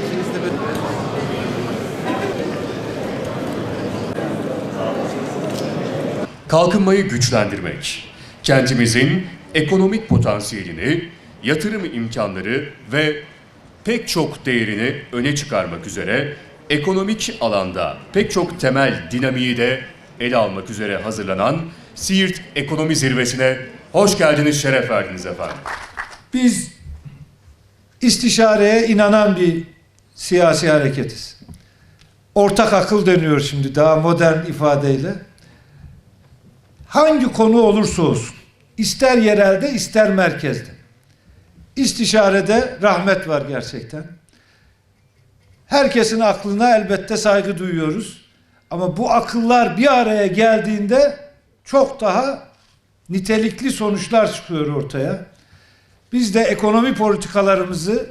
İkiniz de böyle. Kalkınmayı güçlendirmek, kentimizin ekonomik potansiyelini, yatırım imkanları ve pek çok değerini öne çıkarmak üzere ekonomik alanda pek çok temel dinamiği de ele almak üzere hazırlanan Siirt Ekonomi Zirvesi'ne hoş geldiniz, şeref verdiniz efendim. Biz istişareye inanan bir siyasi hareketiz. Ortak akıl deniyor şimdi daha modern ifadeyle. Hangi konu olursa olsun, ister yerelde ister merkezde. İstişarede rahmet var gerçekten. Herkesin aklına elbette saygı duyuyoruz. Ama bu akıllar bir araya geldiğinde çok daha nitelikli sonuçlar çıkıyor ortaya. Biz de ekonomi politikalarımızı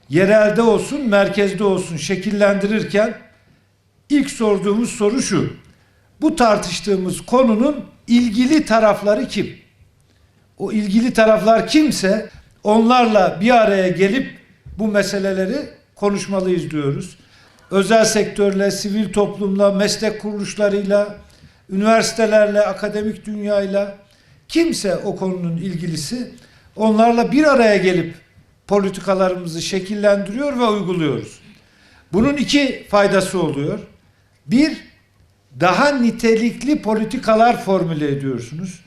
yerelde olsun, merkezde olsun şekillendirirken ilk sorduğumuz soru şu: bu tartıştığımız konunun ilgili tarafları kim? O ilgili taraflar kimse onlarla bir araya gelip bu meseleleri konuşmalıyız diyoruz. Özel sektörle, sivil toplumla, meslek kuruluşlarıyla, üniversitelerle, akademik dünyayla kimse o konunun ilgilisi onlarla bir araya gelip politikalarımızı şekillendiriyor ve uyguluyoruz. Bunun iki faydası oluyor. Bir, daha nitelikli politikalar formüle ediyorsunuz.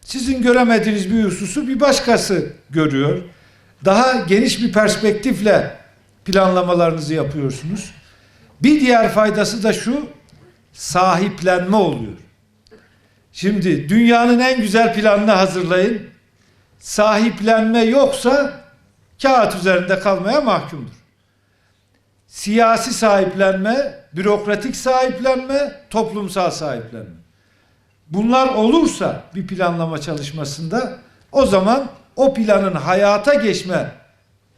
Sizin göremediğiniz bir hususu bir başkası görüyor. Daha geniş bir perspektifle planlamalarınızı yapıyorsunuz. Bir diğer faydası da şu: sahiplenme oluyor. Şimdi dünyanın en güzel planını hazırlayın. Sahiplenme yoksa kağıt üzerinde kalmaya mahkumdur. Siyasi sahiplenme, bürokratik sahiplenme, toplumsal sahiplenme. Bunlar olursa bir planlama çalışmasında o zaman o planın hayata geçme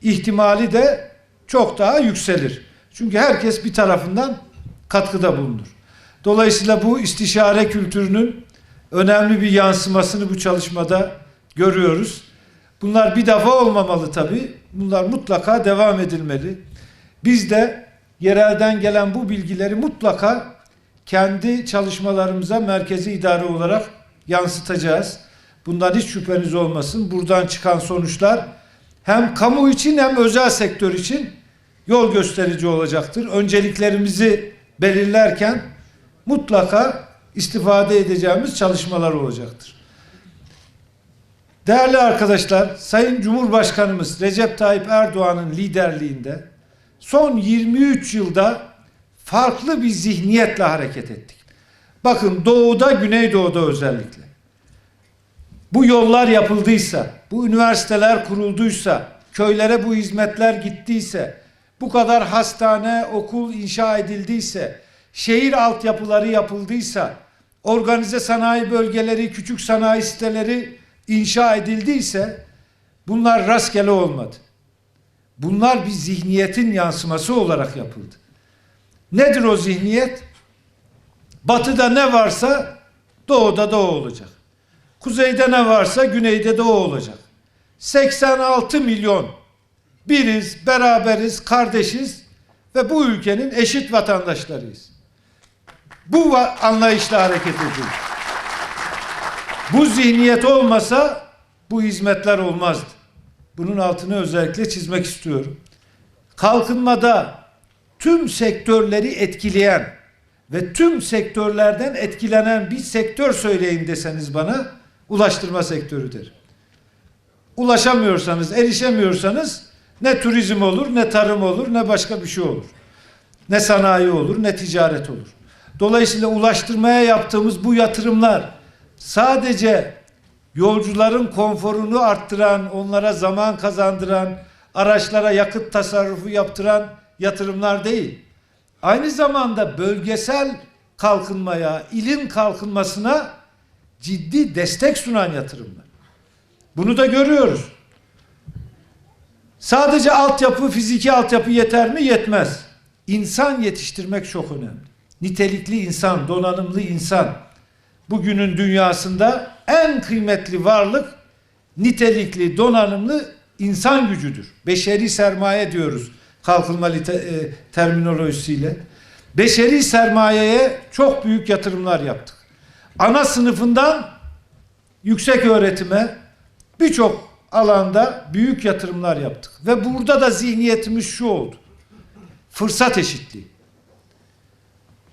ihtimali de çok daha yükselir. Çünkü herkes bir tarafından katkıda bulunur. Dolayısıyla bu istişare kültürünün önemli bir yansımasını bu çalışmada görüyoruz. Bunlar bir defa olmamalı tabii. Bunlar mutlaka devam edilmeli. Biz de yerelden gelen bu bilgileri mutlaka kendi çalışmalarımıza merkezi idare olarak yansıtacağız. Bundan hiç şüpheniz olmasın. Buradan çıkan sonuçlar hem kamu için hem özel sektör için yol gösterici olacaktır. Önceliklerimizi belirlerken mutlaka istifade edeceğimiz çalışmalar olacaktır. Değerli arkadaşlar, Sayın Cumhurbaşkanımız Recep Tayyip Erdoğan'ın liderliğinde son 23 yılda farklı bir zihniyetle hareket ettik. Bakın, doğuda, güneydoğuda özellikle. Bu yollar yapıldıysa, bu üniversiteler kurulduysa, köylere bu hizmetler gittiyse, bu kadar hastane, okul inşa edildiyse, şehir altyapıları yapıldıysa, organize sanayi bölgeleri, küçük sanayi siteleri inşa edildiyse bunlar rastgele olmadı. Bunlar bir zihniyetin yansıması olarak yapıldı. Nedir o zihniyet? Batıda ne varsa doğuda da o olacak. Kuzeyde ne varsa güneyde de o olacak. 86 milyon biriz, beraberiz, kardeşiz ve bu ülkenin eşit vatandaşlarıyız. Bu anlayışla hareket ediyoruz. Bu zihniyet olmasa bu hizmetler olmazdı. Bunun altını özellikle çizmek istiyorum. Kalkınmada tüm sektörleri etkileyen ve tüm sektörlerden etkilenen bir sektör söyleyin deseniz bana, ulaştırma sektörüdür. Ulaşamıyorsanız, erişemiyorsanız ne turizm olur, ne tarım olur, ne başka bir şey olur. Ne sanayi olur, ne ticaret olur. Dolayısıyla ulaştırmaya yaptığımız bu yatırımlar sadece yolcuların konforunu arttıran, onlara zaman kazandıran, araçlara yakıt tasarrufu yaptıran yatırımlar değil. Aynı zamanda bölgesel kalkınmaya, ilin kalkınmasına ciddi destek sunan yatırımlar. Bunu da görüyoruz. Sadece altyapı, fiziki altyapı yeter mi? Yetmez. İnsan yetiştirmek çok önemli. Nitelikli insan, donanımlı insan. Bugünün dünyasında en kıymetli varlık nitelikli, donanımlı insan gücüdür. Beşeri sermaye diyoruz kalkınma terminolojisiyle. Beşeri sermayeye çok büyük yatırımlar yaptık. Ana sınıfından yüksek öğretime birçok alanda büyük yatırımlar yaptık. Ve burada da zihniyetimiz şu oldu. Fırsat eşitliği.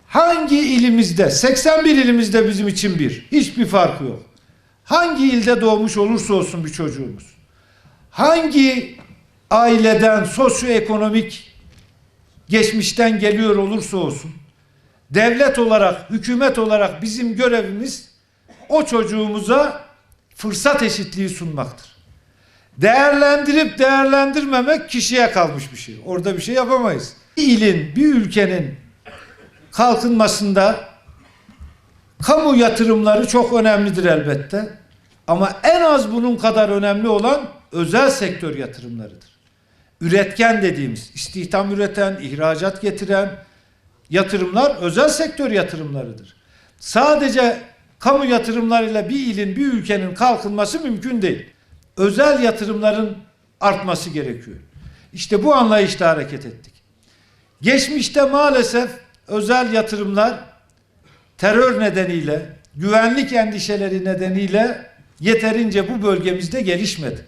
Hangi ilimizde, 81 ilimizde bizim için bir, hiçbir farkı yok. Hangi ilde doğmuş olursa olsun bir çocuğumuz, hangi aileden sosyoekonomik geçmişten geliyor olursa olsun, devlet olarak, hükümet olarak bizim görevimiz o çocuğumuza fırsat eşitliği sunmaktır. Değerlendirip değerlendirmemek kişiye kalmış bir şey. Orada bir şey yapamayız. Bir ilin, bir ülkenin kalkınmasında kamu yatırımları çok önemlidir elbette. Ama en az bunun kadar önemli olan özel sektör yatırımlarıdır. Üretken dediğimiz, istihdam üreten, ihracat getiren yatırımlar özel sektör yatırımlarıdır. Sadece kamu yatırımlarıyla bir ilin, bir ülkenin kalkınması mümkün değil. Özel yatırımların artması gerekiyor. İşte bu anlayışla hareket ettik. Geçmişte maalesef özel yatırımlar terör nedeniyle, güvenlik endişeleri nedeniyle yeterince bu bölgemizde gelişmedi.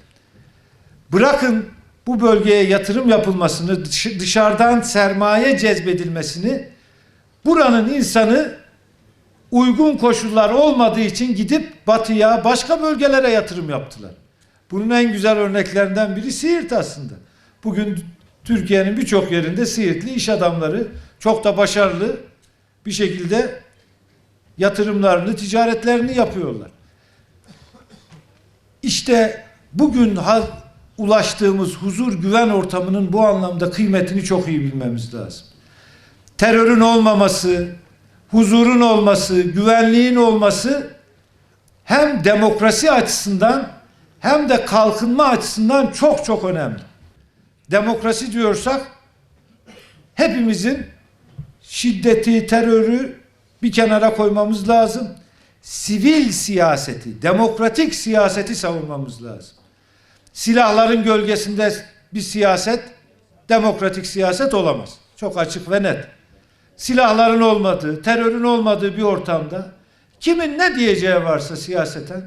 Bırakın bu bölgeye yatırım yapılmasını, dışarıdan sermaye cezbedilmesini, buranın insanı uygun koşullar olmadığı için gidip batıya, başka bölgelere yatırım yaptılar. Bunun en güzel örneklerinden biri Siirt aslında. Bugün Türkiye'nin birçok yerinde Siirtli iş adamları çok da başarılı bir şekilde yatırımlarını, ticaretlerini yapıyorlar. İşte bugün ulaştığımız huzur, güven ortamının bu anlamda kıymetini çok iyi bilmemiz lazım. Terörün olmaması, huzurun olması, güvenliğin olması hem demokrasi açısından hem de kalkınma açısından çok çok önemli. Demokrasi diyorsak hepimizin şiddeti, terörü bir kenara koymamız lazım. Sivil siyaseti, demokratik siyaseti savunmamız lazım. Silahların gölgesinde bir siyaset, demokratik siyaset olamaz. Çok açık ve net. Silahların olmadığı, terörün olmadığı bir ortamda kimin ne diyeceği varsa siyaseten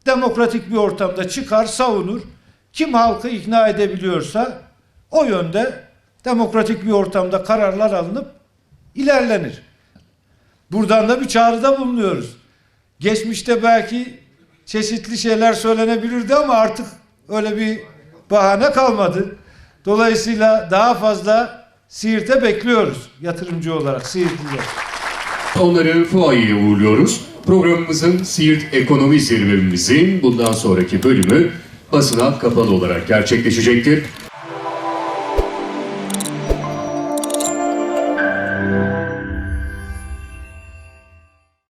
demokratik bir ortamda çıkar, savunur. Kim halkı ikna edebiliyorsa o yönde demokratik bir ortamda kararlar alınıp ilerlenir. Buradan da bir çağrıda bulunuyoruz. Geçmişte belki çeşitli şeyler söylenebilirdi ama artık öyle bir bahane kalmadı. Dolayısıyla daha fazla Siirt'e bekliyoruz yatırımcı olarak Siirtliler. Onları fuayeye uğurluyoruz. Programımızın Siirt Ekonomi Zirvemizin bundan sonraki bölümü basına kapalı olarak gerçekleşecektir.